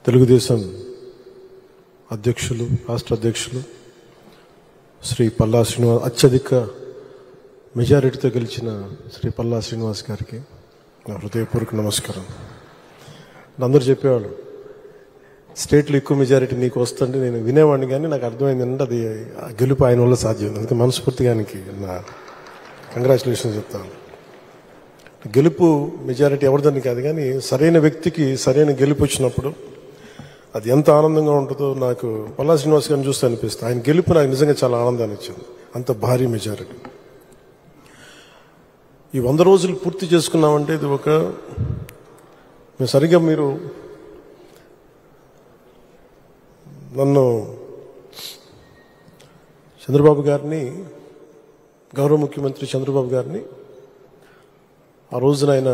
తెలుగుదేశం అధ్యక్షులు, రాష్ట్ర అధ్యక్షులు శ్రీ పల్లా శ్రీనివాస్, అత్యధిక మెజారిటీతో గెలిచిన శ్రీ పల్లా శ్రీనివాస్ గారికి నా హృదయపూర్వక నమస్కారం. అందరూ చెప్పేవాళ్ళు స్టేట్లో ఎక్కువ మెజారిటీ నీకు వస్తుంటే నేను వినేవాడిని, కానీ నాకు అర్థమైంది అంటే అది గెలుపు ఆయన వల్ల సాధ్యం. అందుకే మనస్ఫూర్తిగా ఆయనకి నా కంగ్రాచులేషన్స్ చెప్తాను. గెలుపు మెజారిటీ ఎవరిదని కాదు, కానీ సరైన వ్యక్తికి సరైన గెలుపు వచ్చినప్పుడు అది ఎంత ఆనందంగా ఉంటుందో నాకు పల్లా శ్రీనివాస్ గారిని చూస్తే అనిపిస్తుంది. ఆయన గెలుపు నాకు నిజంగా చాలా ఆనందాన్ని ఇచ్చింది, అంత భారీ మెజారిటీ. ఈ 100 రోజులు పూర్తి చేసుకున్నామంటే ఇది ఒక సరిగ్గా మీరు నన్ను చంద్రబాబు గారిని, గౌరవ ముఖ్యమంత్రి చంద్రబాబు గారిని ఆ రోజున ఆయన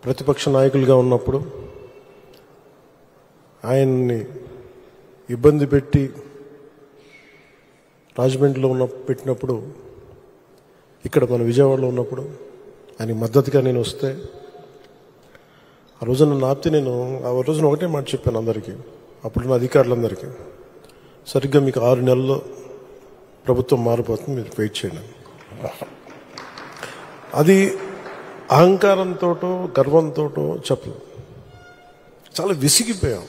ప్రతిపక్ష నాయకులుగా ఉన్నప్పుడు ఆయన్ని ఇబ్బంది పెట్టి రాజమండ్రిలో పెట్టినప్పుడు, ఇక్కడ మన విజయవాడలో ఉన్నప్పుడు ఆయనకి మద్దతుగా నేను వస్తే ఆ రోజున నన్ను ఆపితే నేను ఆ రోజున ఒకటే మాట చెప్పాను అందరికీ, అప్పుడున్న అధికారులందరికీ, సరిగ్గా మీకు 6 నెలల్లో ప్రభుత్వం మారిపోతుంది, మీరు వెయిట్ చేయండి. అది అహంకారంతో గర్వంతో చెప్పలేదు, చాలా విసిగిపోయాం.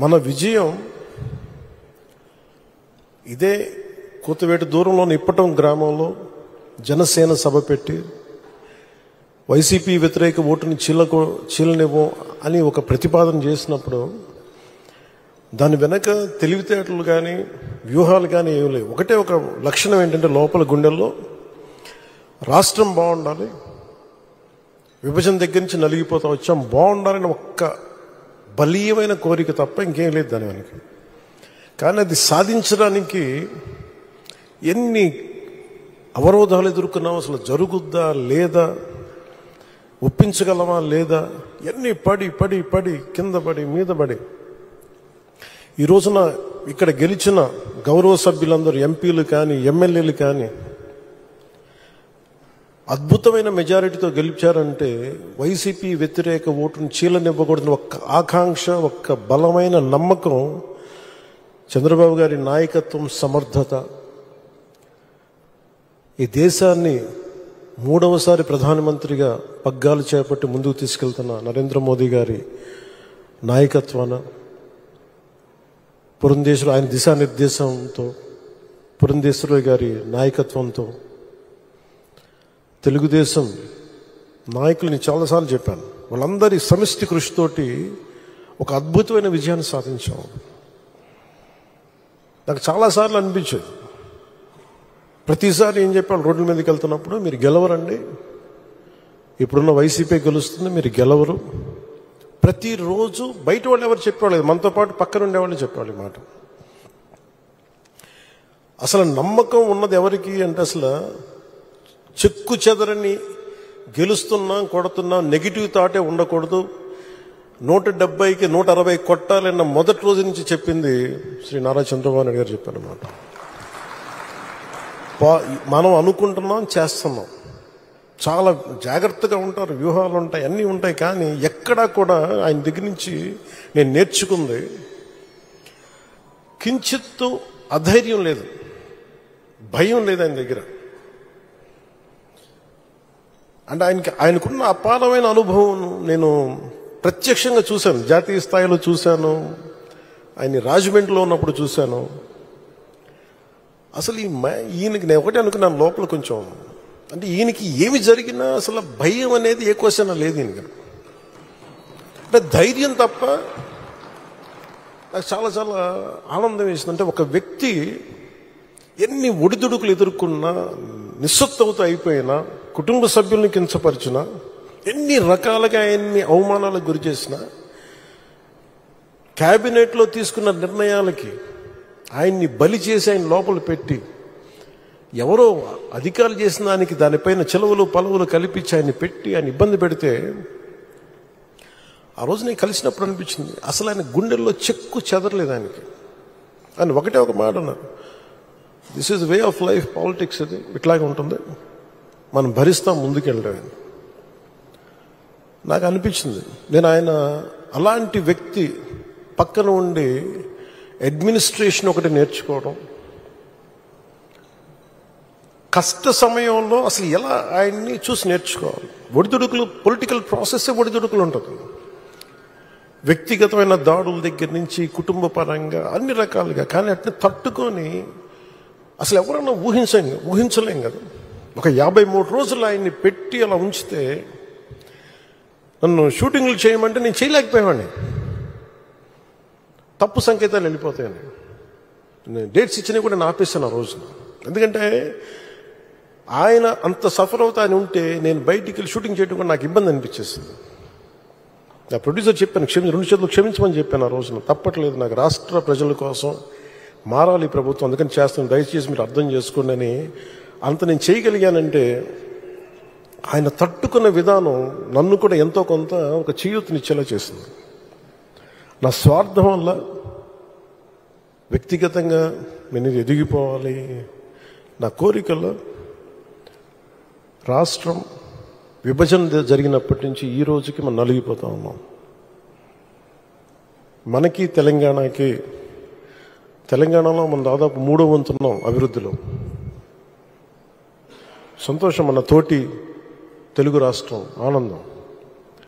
మన విజయం ఇదే కూతవేటు దూరంలోని ఇప్పటం గ్రామంలో జనసేన సభ పెట్టి వైసీపీ వ్యతిరేక ఓటుని చీలనివ్వం అని ఒక ప్రతిపాదన చేసినప్పుడు దాని వెనక తెలివితేటలు కానీ వ్యూహాలు కానీ ఏమి లేవు. ఒకటే ఒక లక్షణం ఏంటంటే లోపల గుండెల్లో రాష్ట్రం బాగుండాలి, విభజన దగ్గర నుంచి నలిగిపోతా వచ్చాం, బాగుండాలని ఒక్క బలీయమైన కోరిక తప్ప ఇంకేం లేదు దాని వెనక. కానీ అది సాధించడానికి ఎన్ని అవరోధాలు ఎదుర్కొన్నాం, అసలు జరుగుద్దా లేదా, ఒప్పించగలమా లేదా, ఎన్ని పడి పడి పడి కింద పడి మీద పడి ఈ రోజున ఇక్కడ గెలిచిన గౌరవ సభ్యులందరూ ఎంపీలు కానీ ఎమ్మెల్యేలు కానీ అద్భుతమైన మెజారిటీతో గెలిచారంటే వైసీపీ వ్యతిరేక ఓటును చీలనివ్వకూడదని ఒక్క ఆకాంక్ష, ఒక్క బలమైన నమ్మకం, చంద్రబాబు గారి నాయకత్వం, సమర్థత, ఈ దేశాన్ని 3వసారి ప్రధానమంత్రిగా పగ్గాలు చేపట్టి ముందుకు తీసుకెళ్తున్న నరేంద్ర మోదీ గారి నాయకత్వాన, పురంధేశ్వరి ఆయన దిశానిర్దేశంతో, పురంధేశ్వరి గారి నాయకత్వంతో, తెలుగుదేశం నాయకులని చాలాసార్లు చెప్పాను, వాళ్ళందరి సమిష్టి కృషితోటి ఒక అద్భుతమైన విజయాన్ని సాధించాం. నాకు చాలాసార్లు అనిపించేది, ప్రతిసారి ఏం చెప్పాను, రోడ్ల మీదకి వెళ్తున్నప్పుడు మీరు గెలవరండి, ఇప్పుడున్న వైసీపీ గెలుస్తుంది, మీరు గెలవరు. ప్రతిరోజు బయట వాళ్ళు ఎవరు చెప్పేవాళ్ళు, మనతో పాటు పక్కన ఉండేవాళ్ళు చెప్పేవాళ్ళు మాట. అసలు నమ్మకం ఉన్నది ఎవరికి అంటే అసలు చెక్కు చెదరని గెలుస్తున్నాం, కొడుతున్నాం, నెగిటివ్ థాటే ఉండకూడదు, 170కి 160 కొట్టాలన్న మొదటి రోజు నుంచి చెప్పింది శ్రీ నారా చంద్రబాబు నాయుడు గారు చెప్పారన్నమాట. మనం అనుకుంటున్నాం, చేస్తున్నాం, చాలా జాగ్రత్తగా ఉంటారు, వ్యూహాలు ఉంటాయి, అన్నీ ఉంటాయి. కానీ ఎక్కడా కూడా ఆయన దగ్గర నుంచి నేను నేర్చుకుంది కించిత్తు అధైర్యం లేదు, భయం లేదు ఆయన దగ్గర. అంటే ఆయనకున్న అపారమైన అనుభవం నేను ప్రత్యక్షంగా చూశాను, జాతీయ స్థాయిలో చూశాను, ఆయన్ని రాజమండ్రిలో ఉన్నప్పుడు చూశాను. అసలు ఈయనకి నేను ఒకటే అనుకున్నాను లోపల కొంచెం, అంటే ఈయనకి ఏమి జరిగినా అసలు భయం అనేది ఏ క్వశ్చన్ లేదు ఈయనకి, అంటే ధైర్యం తప్ప. నాకు చాలా చాలా ఆనందం వేసింది, అంటే ఒక వ్యక్తి ఎన్ని ఒడిదుడుకులు ఎదుర్కొన్నా, నిస్సత్తువతో అయిపోయినా, కుటుంబ సభ్యుల్ని కించపరిచినా, ఎన్ని రకాలుగా ఆయన్ని అవమానాలకు గురి చేసినా, క్యాబినెట్లో తీసుకున్న నిర్ణయాలకి ఆయన్ని బలి చేసి ఆయన లోపల పెట్టి ఎవరో అధికారులు చేసిన దానికి దానిపైన చిలవలు పలువులు కల్పించి ఆయన్ని పెట్టి ఆయన ఇబ్బంది పెడితే ఆ రోజు నేను కలిసినప్పుడు అనిపించింది అసలు ఆయన గుండెల్లో చెక్కు చెదరలేదు ఆయనకి. ఆయన ఒకటే ఒక మాట అన్నారు, this is way of life, politics ఇది ఇట్లాగే ఉంటుంది, మనం భరిస్తాం, ముందుకెళ్ళడం. నాకు అనిపించింది, నేను ఆయన అలాంటి వ్యక్తి పక్కన ఉండి అడ్మినిస్ట్రేషన్ ఒకటి నేర్చుకోవడం, కష్ట సమయంలో అసలు ఎలా ఆయన్ని చూసి నేర్చుకోవాలి. ఒడిదుడుకులు, పొలిటికల్ ప్రాసెస్ ఒడిదుడుకులు ఉంటుంది. వ్యక్తిగతమైన దాడుల దగ్గర నుంచి కుటుంబ పరంగా అన్ని రకాలుగా. కానీ అట్లా తట్టుకొని అసలు ఎవరన్నా ఊహించలేం కదా. ఒక 53 రోజులు ఆయన్ని పెట్టి అలా ఉంచితే, నన్ను షూటింగ్లు చేయమంటే నేను చేయలేకపోయావాడిని. తప్పు సంకేతాలు వెళ్ళిపోతాయని నేను డేట్స్ ఇచ్చినవి కూడా నేను ఆపేస్తాను ఆ రోజున. ఎందుకంటే ఆయన అంత సఫర్ అవుతా అని ఉంటే నేను బయటికి వెళ్ళి షూటింగ్ చేయడం కూడా నాకు ఇబ్బంది అనిపించేసింది. నా ప్రొడ్యూసర్ చెప్పాను, 2 చేతులు క్షమించమని చెప్పాను ఆ రోజున. తప్పట్లేదు, నాకు రాష్ట్ర ప్రజల కోసం మారాలి ప్రభుత్వం, అందుకని చేస్తాను, దయచేసి మీరు అర్థం చేసుకోండి అని. అంత నేను చేయగలిగానంటే ఆయన తట్టుకున్న విధానం నన్ను కూడా ఎంతో కొంత ఒక చేయూతనిచ్చేలా చేసింది. నా స్వార్థం వల్ల వ్యక్తిగతంగా నేను ఎదిగిపోవాలి, నా కోరికల్లో రాష్ట్రం విభజన జరిగినప్పటి నుంచి ఈ రోజుకి మనం నలిగిపోతా ఉన్నాం. మనకి తెలంగాణలో మనం దాదాపు 3వ వంతున్నాం అభివృద్ధిలో. సంతోషం, మన తోటి తెలుగు రాష్ట్రం ఆనందం.